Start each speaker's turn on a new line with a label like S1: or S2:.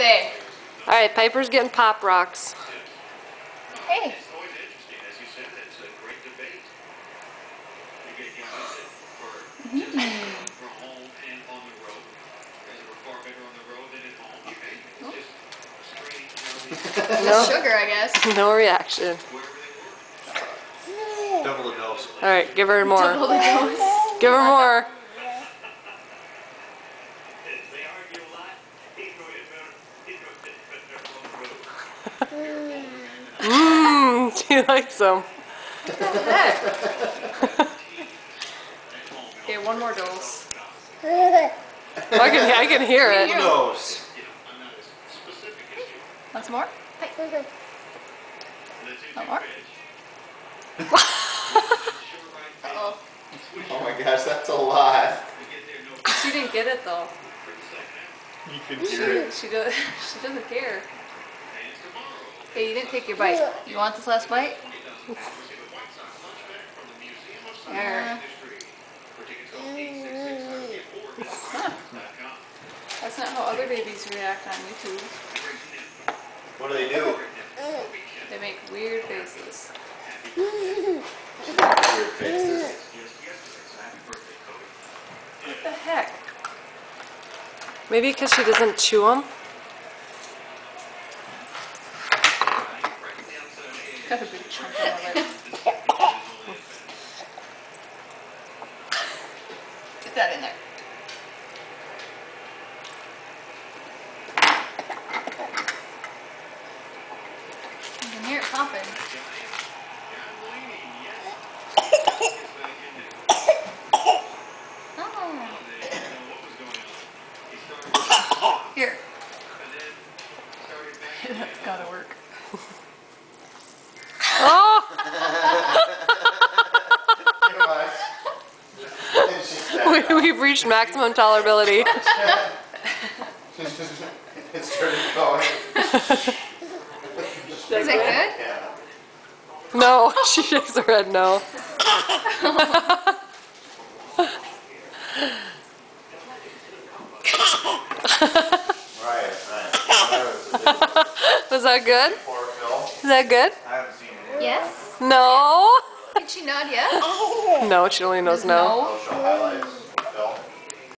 S1: birthday.
S2: All right, Piper's getting Pop Rocks.
S1: Hey.
S2: No
S1: sugar, I guess.
S2: No reaction.
S3: Double the dose.
S2: All right, give her more.
S1: Double the dose.
S2: Give her more. She likes them.
S1: Okay, one more dose.
S2: I can hear it.
S3: Dose.
S1: Once more? Not more? Uh-oh.
S3: Oh my gosh, that's a lot.
S1: She didn't get it though.
S3: You can hear it.
S1: She doesn't care. Hey, you didn't take your bite. You want this last bite? There. Huh. That's not how other babies react on YouTube.
S3: What do they do?
S1: They make weird faces.
S3: Weird faces.
S1: What the heck?
S2: Maybe because she doesn't chew them.
S1: Got a big chunk on my lip. Get that in there. You can hear it popping. Oh. Here. That's gotta work.
S2: Oh! We've reached maximum tolerability.
S3: It started going.
S1: Is that good?
S3: Yeah.
S2: No, she shakes her head no.
S3: Right.
S2: Was that good? Is that good?
S3: I haven't seen it.
S1: Yes.
S2: No?
S1: Did she nod yes?
S2: No, she only knows no.
S3: I'll show highlights.